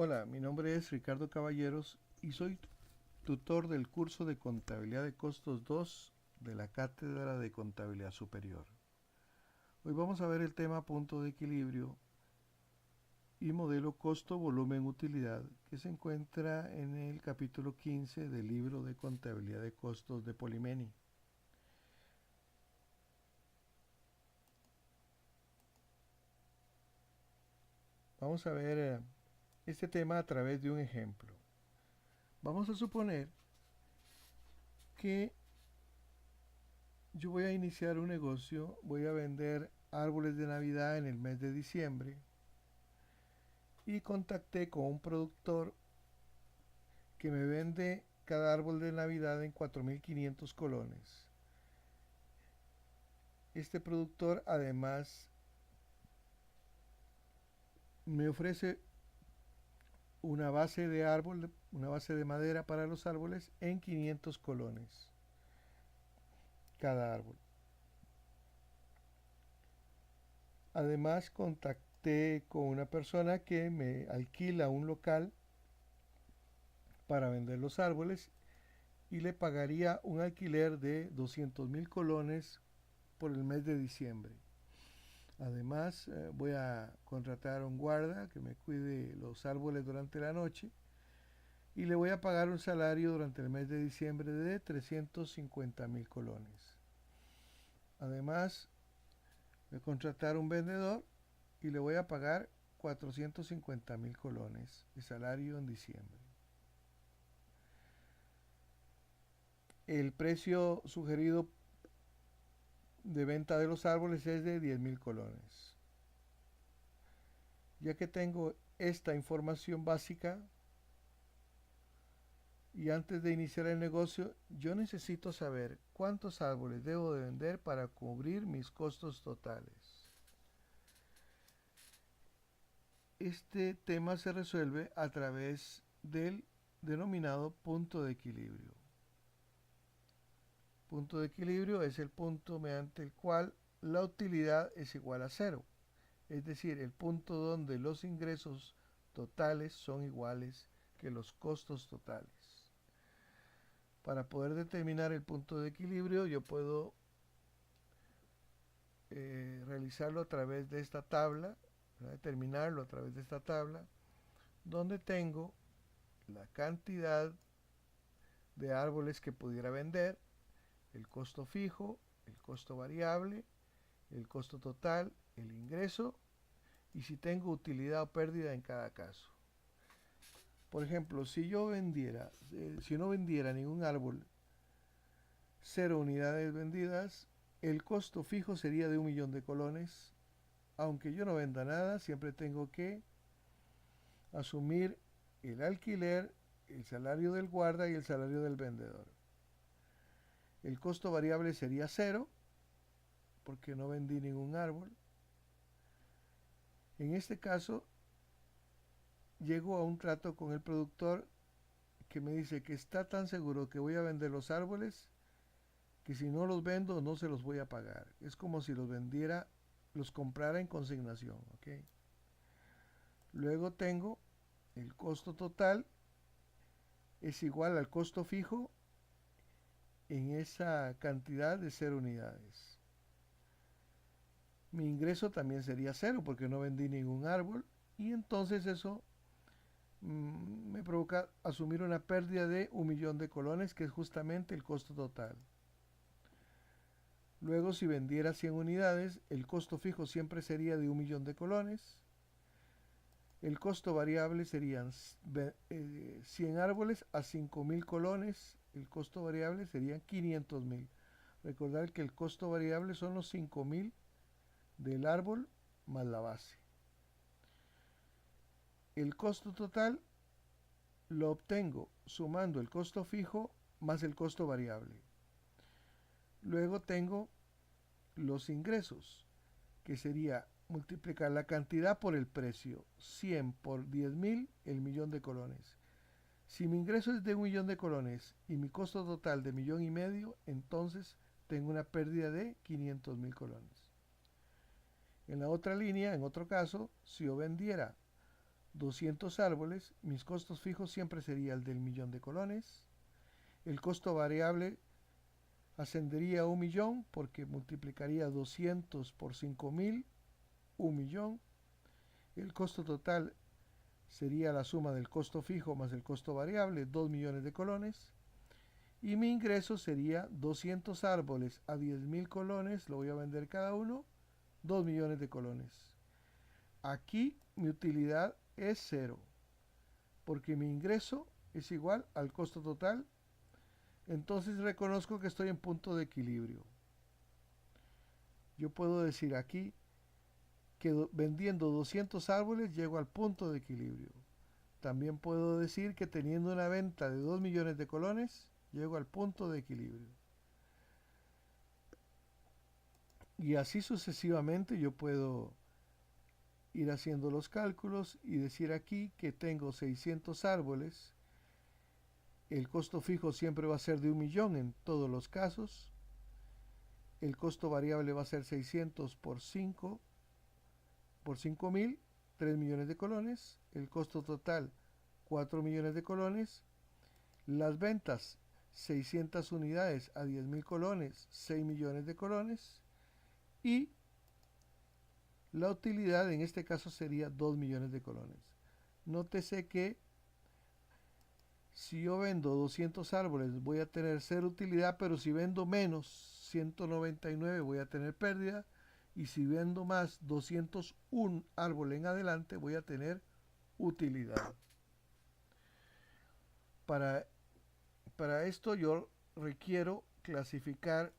Hola, mi nombre es Ricardo Caballeros y soy tutor del curso de Contabilidad de Costos 2 de la Cátedra de Contabilidad Superior. Hoy vamos a ver el tema punto de equilibrio y modelo costo-volumen-utilidad que se encuentra en el capítulo 15 del libro de Contabilidad de Costos de Polimeni. Vamos a ver este tema a través de un ejemplo. Vamos a suponer que yo voy a iniciar un negocio, voy a vender árboles de Navidad en el mes de diciembre y contacté con un productor que me vende cada árbol de Navidad en 4.500 colones. Este productor además me ofrece una base de árbol, una base de madera para los árboles en 500 colones cada árbol. Además contacté con una persona que me alquila un local para vender los árboles y le pagaría un alquiler de 200.000 colones por el mes de diciembre. Además, voy a contratar a un guarda que me cuide los árboles durante la noche y le voy a pagar un salario durante el mes de diciembre de 350.000 colones. Además, voy a contratar a un vendedor y le voy a pagar 450.000 colones de salario en diciembre. El precio sugerido de venta de los árboles es de 10.000 colones. Ya que tengo esta información básica y antes de iniciar el negocio, yo necesito saber cuántos árboles debo de vender para cubrir mis costos totales. Este tema se resuelve a través del denominado punto de equilibrio. Punto de equilibrio es el punto mediante el cual la utilidad es igual a cero, es decir, el punto donde los ingresos totales son iguales que los costos totales. Para poder determinar el punto de equilibrio, yo puedo realizarlo a través de esta tabla, determinarlo a través de esta tabla, donde tengo la cantidad de árboles que pudiera vender, el costo fijo, el costo variable, el costo total, el ingreso y si tengo utilidad o pérdida en cada caso. Por ejemplo, si yo vendiera, si no vendiera ningún árbol, 0 unidades vendidas, el costo fijo sería de 1.000.000 de colones. Aunque yo no venda nada, siempre tengo que asumir el alquiler, el salario del guarda y el salario del vendedor. El costo variable sería cero, porque no vendí ningún árbol. En este caso, llego a un trato con el productor que me dice que está tan seguro que voy a vender los árboles que si no los vendo no se los voy a pagar. Es como si los vendiera, los comprara en consignación. ¿Okay? Luego tengo el costo total es igual al costo fijo en esa cantidad de 0 unidades. Mi ingreso también sería cero porque no vendí ningún árbol y entonces eso me provoca asumir una pérdida de 1.000.000 de colones, que es justamente el costo total. Luego, si vendiera 100 unidades, el costo fijo siempre sería de 1.000.000 de colones. El costo variable serían 100 árboles a 5.000 colones. El costo variable serían 500.000. Recordar que el costo variable son los 5.000 del árbol más la base. El costo total lo obtengo sumando el costo fijo más el costo variable. Luego tengo los ingresos, que sería multiplicar la cantidad por el precio. 100 por 10.000, el 1.000.000 de colones. Si mi ingreso es de 1.000.000 de colones y mi costo total de 1.500.000, entonces tengo una pérdida de 500.000 colones. En la otra línea, en otro caso, si yo vendiera 200 árboles, mis costos fijos siempre sería el del millón de colones. El costo variable ascendería a 1.000.000 porque multiplicaría 200 por 5.000, 1.000.000. El costo total sería la suma del costo fijo más el costo variable, 2 millones de colones. Y mi ingreso sería 200 árboles a 10.000 colones, lo voy a vender cada uno, 2 millones de colones. Aquí mi utilidad es cero, porque mi ingreso es igual al costo total. Entonces reconozco que estoy en punto de equilibrio. Yo puedo decir aquí que vendiendo 200 árboles llego al punto de equilibrio. También puedo decir que teniendo una venta de 2 millones de colones, llego al punto de equilibrio. Y así sucesivamente yo puedo ir haciendo los cálculos y decir aquí que tengo 600 árboles. El costo fijo siempre va a ser de 1.000.000 en todos los casos. El costo variable va a ser 600 por 5, por 5.000, 3 millones de colones. El costo total, 4 millones de colones. Las ventas, 600 unidades a 10.000 colones, 6 millones de colones. Y la utilidad en este caso sería 2 millones de colones. Nótese que si yo vendo 200 árboles voy a tener cero utilidad, pero si vendo menos 199 voy a tener pérdida, y si vendo más 201 árboles en adelante voy a tener utilidad. Para esto yo requiero clasificar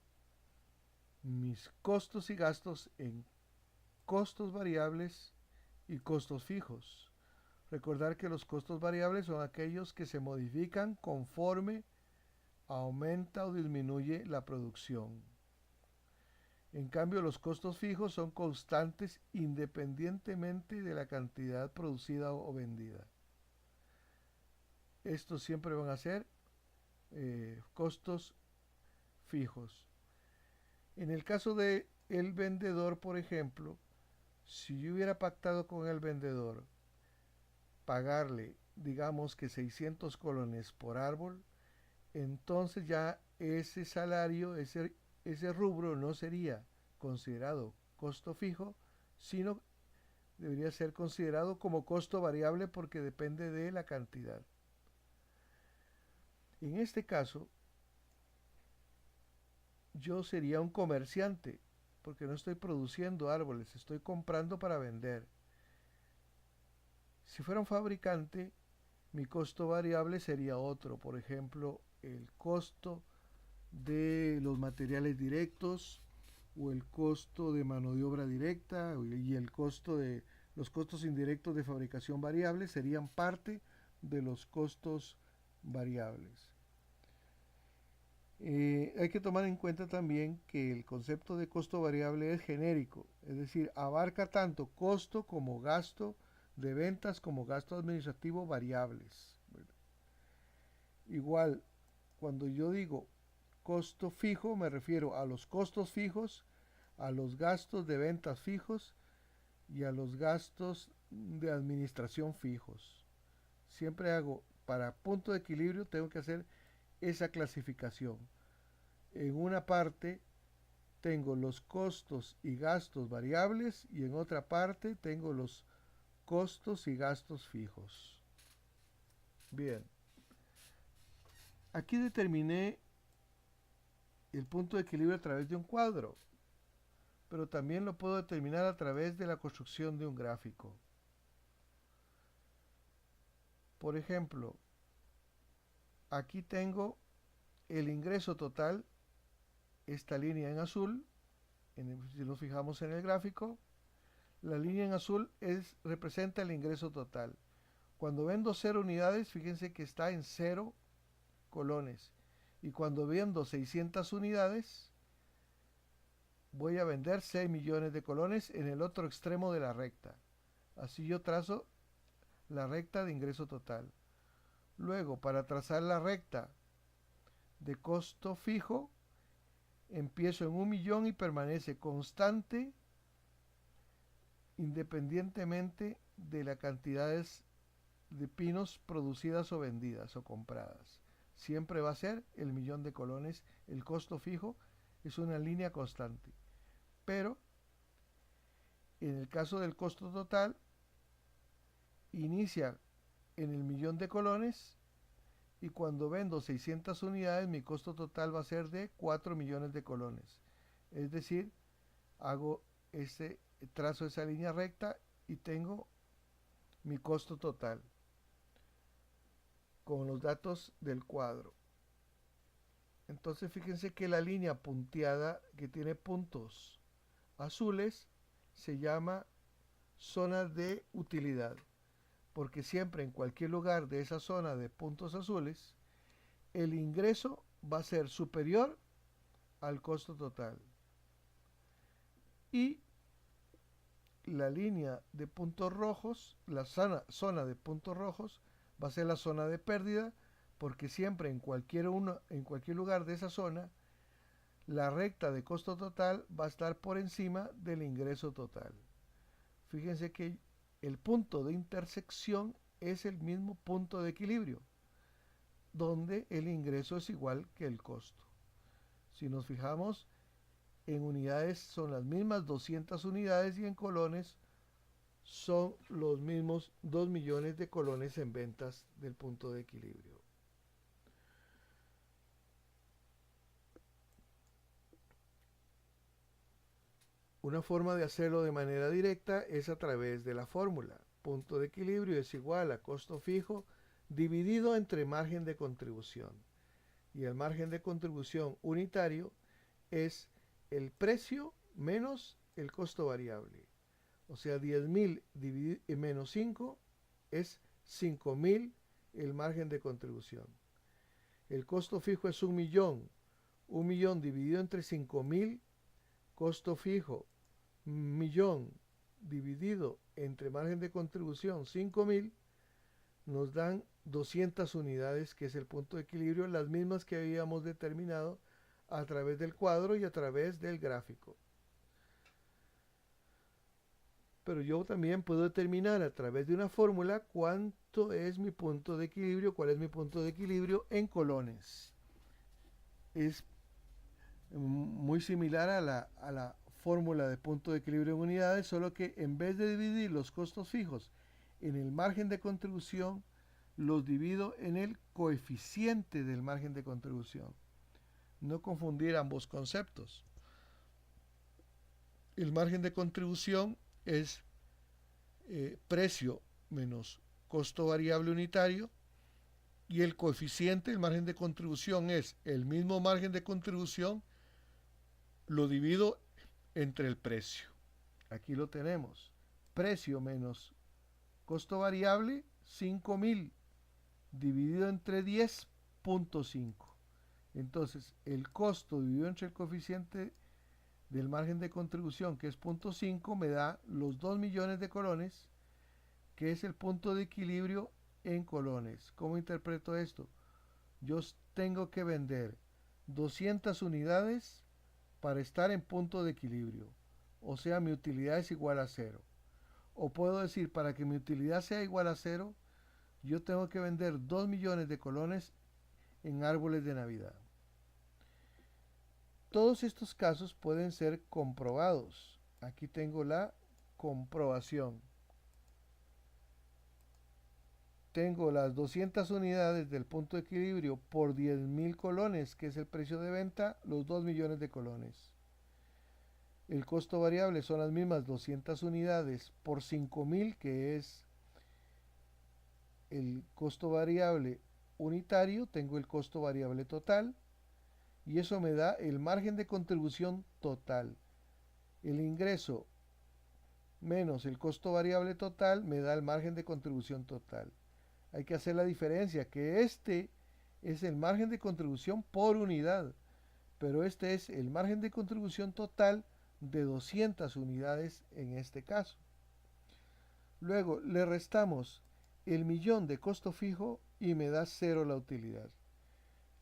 mis costos y gastos en costos variables y costos fijos. Recordar que los costos variables son aquellos que se modifican conforme aumenta o disminuye la producción. En cambio, los costos fijos son constantes independientemente de la cantidad producida o vendida. Estos siempre van a ser costos fijos. En el caso de el vendedor, por ejemplo, si yo hubiera pactado con el vendedor pagarle, digamos que 600 colones por árbol, entonces ya ese salario, ese rubro no sería considerado costo fijo, sino debería ser considerado como costo variable porque depende de la cantidad. En este caso, yo sería un comerciante porque no estoy produciendo árboles, estoy comprando para vender. Si fuera un fabricante, mi costo variable sería otro, por ejemplo, el costo de los materiales directos o el costo de mano de obra directa y el costo de los costos indirectos de fabricación variable serían parte de los costos variables. Hay que tomar en cuenta también que el concepto de costo variable es genérico, es decir, abarca tanto costo como gasto de ventas como gasto administrativo variables. Igual, cuando yo digo costo fijo, me refiero a los costos fijos, a los gastos de ventas fijos y a los gastos de administración fijos. Siempre hago, para punto de equilibrio, tengo que hacer esa clasificación. En una parte tengo los costos y gastos variables y en otra parte tengo los costos y gastos fijos. Bien, aquí determiné el punto de equilibrio a través de un cuadro, pero también lo puedo determinar a través de la construcción de un gráfico. Por ejemplo, aquí tengo el ingreso total, esta línea en azul, si nos fijamos en el gráfico, la línea en azul representa el ingreso total. Cuando vendo 0 unidades, fíjense que está en 0 colones. Y cuando vendo 600 unidades, voy a vender 6 millones de colones en el otro extremo de la recta. Así yo trazo la recta de ingreso total. Luego, para trazar la recta de costo fijo, empiezo en 1.000.000 y permanece constante independientemente de las cantidades de pinos producidas o vendidas o compradas. Siempre va a ser el millón de colones. El costo fijo es una línea constante. Pero en el caso del costo total, inicia en el millón de colones y cuando vendo 600 unidades mi costo total va a ser de 4 millones de colones. Es decir, trazo esa línea recta y tengo mi costo total con los datos del cuadro. Entonces fíjense que la línea punteada que tiene puntos azules se llama zona de utilidad, porque siempre en cualquier lugar de esa zona de puntos azules el ingreso va a ser superior al costo total. Y la línea de puntos rojos, la zona de puntos rojos, va a ser la zona de pérdida, porque siempre en cualquier lugar de esa zona, la recta de costo total va a estar por encima del ingreso total. Fíjense que el punto de intersección es el mismo punto de equilibrio, donde el ingreso es igual que el costo. Si nos fijamos, en unidades son las mismas 200 unidades y en colones son los mismos 2 millones de colones en ventas del punto de equilibrio. Una forma de hacerlo de manera directa es a través de la fórmula. Punto de equilibrio es igual a costo fijo dividido entre margen de contribución. Y el margen de contribución unitario es el precio menos el costo variable. O sea, 10.000 menos 5 es 5.000 el margen de contribución. El costo fijo es 1.000.000. 1.000.000 dividido entre 5.000, costo fijo, 1.000.000 dividido entre margen de contribución, 5.000, nos dan 200 unidades, que es el punto de equilibrio, las mismas que habíamos determinado a través del cuadro y a través del gráfico. Pero yo también puedo determinar a través de una fórmula cuánto es mi punto de equilibrio, cuál es mi punto de equilibrio en colones. Es muy similar a la fórmula de punto de equilibrio en unidades, solo que en vez de dividir los costos fijos en el margen de contribución, los divido en el coeficiente del margen de contribución. No confundir ambos conceptos. El margen de contribución es precio menos costo variable unitario y el coeficiente, el margen de contribución, es el mismo margen de contribución, lo divido entre el precio. Aquí lo tenemos. Precio menos costo variable, 5.000 dividido entre 10.5. Entonces, el costo dividido entre el coeficiente del margen de contribución, que es 0.5, me da los 2 millones de colones, que es el punto de equilibrio en colones. ¿Cómo interpreto esto? Yo tengo que vender 200 unidades para estar en punto de equilibrio. O sea, mi utilidad es igual a 0. O puedo decir, para que mi utilidad sea igual a 0, yo tengo que vender 2 millones de colones en árboles de Navidad. Todos estos casos pueden ser comprobados. Aquí tengo la comprobación. Tengo las 200 unidades del punto de equilibrio por 10.000 colones, que es el precio de venta, los 2 millones de colones. El costo variable son las mismas 200 unidades por 5.000, que es el costo variable unitario. Tengo el costo variable total y eso me da el margen de contribución total. El ingreso menos el costo variable total me da el margen de contribución total. Hay que hacer la diferencia, que este es el margen de contribución por unidad, pero este es el margen de contribución total de 200 unidades en este caso. Luego le restamos el millón de costo fijo y me da 0 la utilidad.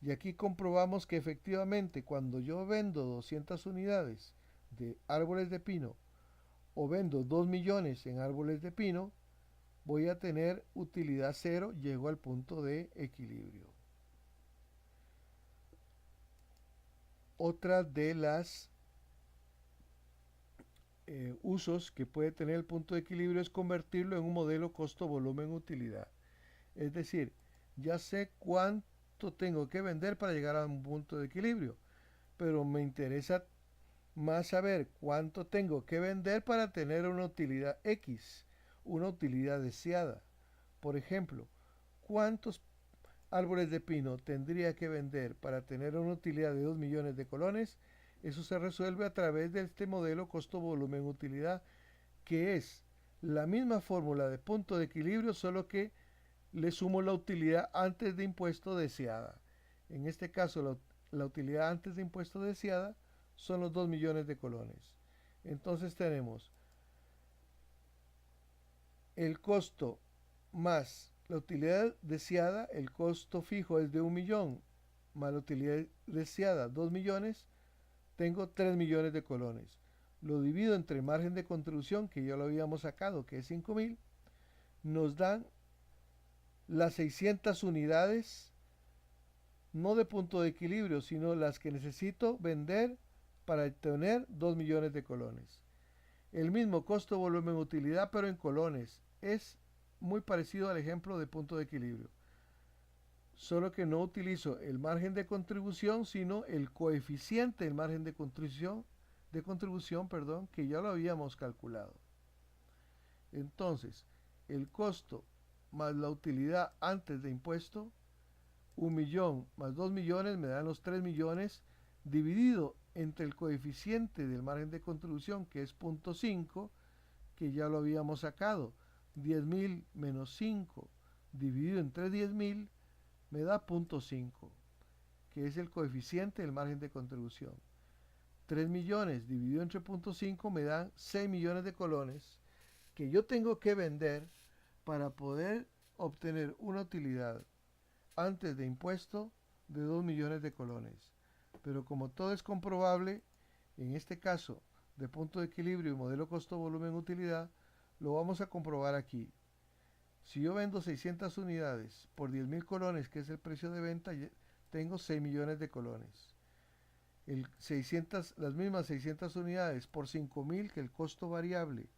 Y aquí comprobamos que efectivamente cuando yo vendo 200 unidades de árboles de pino o vendo 2 millones en árboles de pino, voy a tener utilidad cero, llego al punto de equilibrio. Otra de las usos que puede tener el punto de equilibrio es convertirlo en un modelo costo-volumen-utilidad. Es decir, ya sé cuánto tengo que vender para llegar a un punto de equilibrio, pero me interesa más saber cuánto tengo que vender para tener una utilidad X, una utilidad deseada. Por ejemplo, ¿cuántos árboles de pino tendría que vender para tener una utilidad de 2 millones de colones? Eso se resuelve a través de este modelo costo-volumen-utilidad, que es la misma fórmula de punto de equilibrio, solo que le sumo la utilidad antes de impuesto deseada. En este caso, la utilidad antes de impuesto deseada son los 2 millones de colones. Entonces tenemos el costo más la utilidad deseada, el costo fijo es de 1 millón, más la utilidad deseada 2 millones, tengo 3 millones de colones. Lo divido entre margen de contribución, que ya lo habíamos sacado, que es 5.000, nos dan las 600 unidades, no de punto de equilibrio, sino las que necesito vender para tener 2 millones de colones. El mismo costo, volumen, utilidad, pero en colones. Es muy parecido al ejemplo de punto de equilibrio. Solo que no utilizo el margen de contribución, sino el coeficiente del margen de contribución, que ya lo habíamos calculado. Entonces, el costo más la utilidad antes de impuesto, 1 millón más 2 millones me dan los 3 millones, dividido entre el coeficiente del margen de contribución, que es 0.5, que ya lo habíamos sacado. 10.000 menos 5 dividido entre 10.000 me da 0.5, que es el coeficiente del margen de contribución. 3 millones dividido entre 0.5 me dan 6 millones de colones que yo tengo que vender para poder obtener una utilidad antes de impuesto de 2 millones de colones. Pero como todo es comprobable, en este caso de punto de equilibrio y modelo costo-volumen-utilidad, lo vamos a comprobar aquí. Si yo vendo 600 unidades por 10.000 colones, que es el precio de venta, tengo 6 millones de colones. Las mismas 600 unidades por 5.000, que el costo variable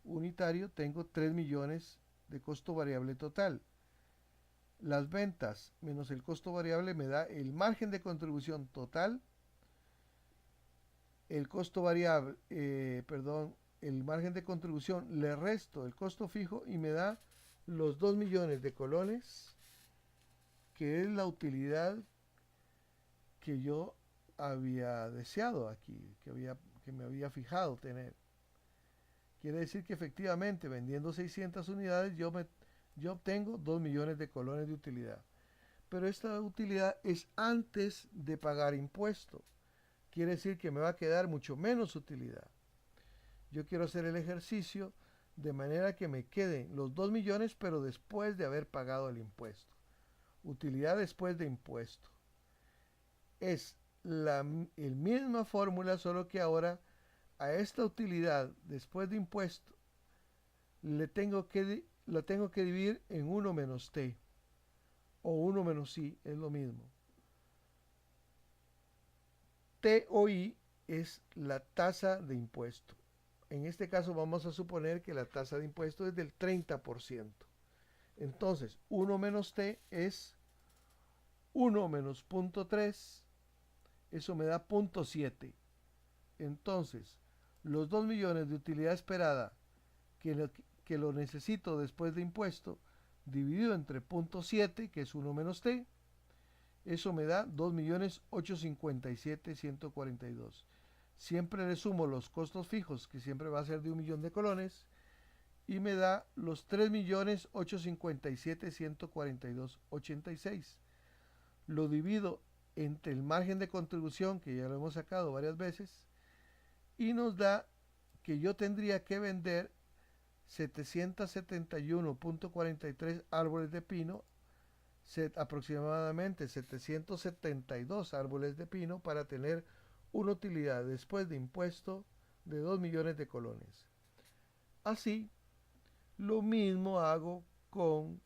unitario, tengo 3 millones de costo variable total. Las ventas menos el costo variable me da el margen de contribución total, el costo variable, el margen de contribución, le resto el costo fijo y me da los 2 millones de colones, que es la utilidad que yo había deseado aquí, que me había fijado tener. Quiere decir que efectivamente vendiendo 600 unidades yo obtengo 2 millones de colones de utilidad. Pero esta utilidad es antes de pagar impuesto. Quiere decir que me va a quedar mucho menos utilidad. Yo quiero hacer el ejercicio de manera que me queden los 2 millones, pero después de haber pagado el impuesto. Utilidad después de impuesto. Es la misma fórmula, solo que ahora a esta utilidad después de impuesto la tengo que dividir en 1 menos t, o 1 menos i, es lo mismo. T o i es la tasa de impuesto. En este caso vamos a suponer que la tasa de impuesto es del 30%. Entonces, 1 menos t es 1 menos 0.3, eso me da 0.7. Entonces, los 2 millones de utilidad esperada que lo necesito después de impuesto, dividido entre 0.7, que es 1 menos t, eso me da 2.857.142. Siempre le sumo los costos fijos, que siempre va a ser de 1 millón de colones, y me da los 3.857.142.86. Lo divido entre el margen de contribución, que ya lo hemos sacado varias veces, y nos da que yo tendría que vender 771.43 árboles de pino, aproximadamente 772 árboles de pino, para tener una utilidad después de impuesto de 2 millones de colones. Así, Lo mismo hago con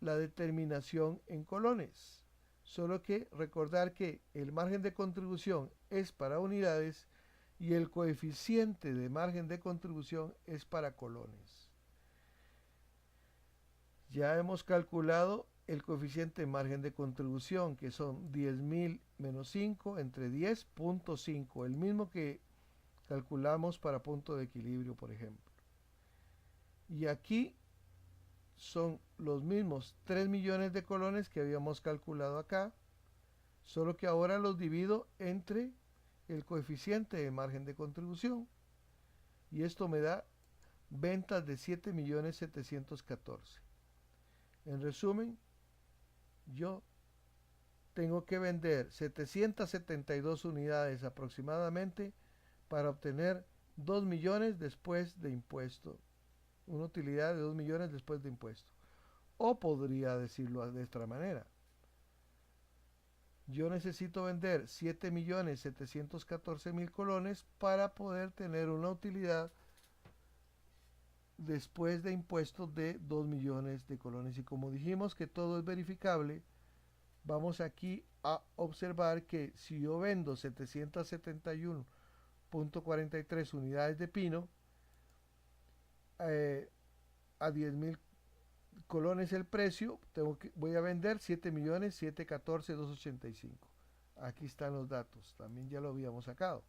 la determinación en colones. Solo que recordar que el margen de contribución es para unidades y el coeficiente de margen de contribución es para colones. Ya hemos calculado el coeficiente de margen de contribución, que son 10.000 menos 5 entre 10.5, el mismo que calculamos para punto de equilibrio, por ejemplo. Y aquí son los mismos 3 millones de colones que habíamos calculado acá, solo que ahora los divido entre el coeficiente de margen de contribución. Y esto me da ventas de 7.714.000. En resumen, yo tengo que vender 772 unidades aproximadamente para obtener 2 millones después de impuesto. Una utilidad de 2 millones después de impuesto. O podría decirlo de esta manera. Yo necesito vender 7.714.000 colones para poder tener una utilidad después de impuestos de 2 millones de colones. Y como dijimos que todo es verificable, vamos aquí a observar que si yo vendo 771.43 unidades de pino a 10.000 colones el precio, voy a vender 7.714.285. Aquí están los datos, también ya lo habíamos sacado.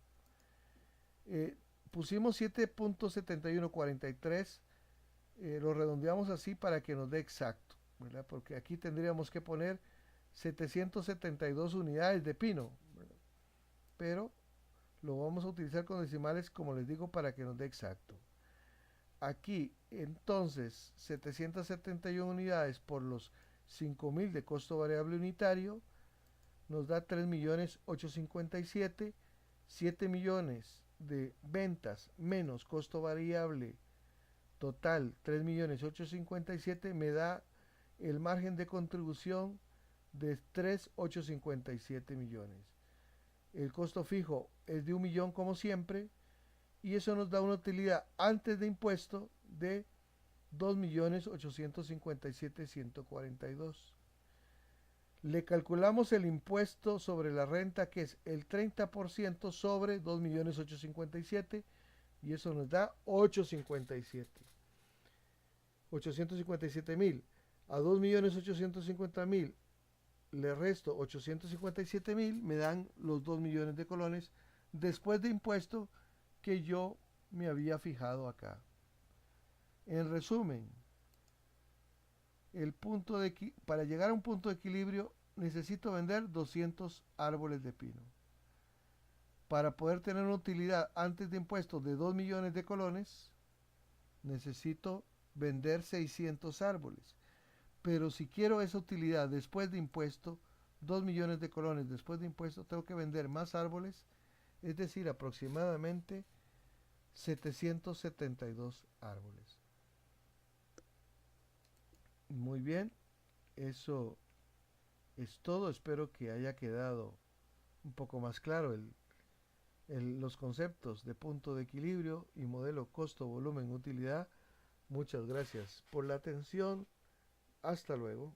Pusimos 7.7143, lo redondeamos así para que nos dé exacto, ¿verdad? Porque aquí tendríamos que poner 772 unidades de pino, ¿verdad? Pero lo vamos a utilizar con decimales, como les digo, para que nos dé exacto. Aquí, entonces, 771 unidades por los 5.000 de costo variable unitario nos da 3.857.000, 7 millones de ventas menos costo variable total 3.857.000 me da el margen de contribución de 3.857 millones. El costo fijo es de 1 millón como siempre y eso nos da una utilidad antes de impuesto de 2.857.142. Le calculamos el impuesto sobre la renta, que es el 30% sobre 2.857.000 y eso nos da 857.000. A 2.850.000 le resto 857.000, me dan los 2 millones de colones después de impuesto que yo me había fijado acá. En resumen, para llegar a un punto de equilibrio necesito vender 200 árboles de pino. Para poder tener una utilidad antes de impuestos de 2 millones de colones, necesito vender 600 árboles. Pero si quiero esa utilidad después de impuesto, 2 millones de colones después de impuesto, tengo que vender más árboles, es decir, aproximadamente 772 árboles. Muy bien, eso es todo. Espero que haya quedado un poco más claro los conceptos de punto de equilibrio y modelo costo, volumen, utilidad. Muchas gracias por la atención. Hasta luego.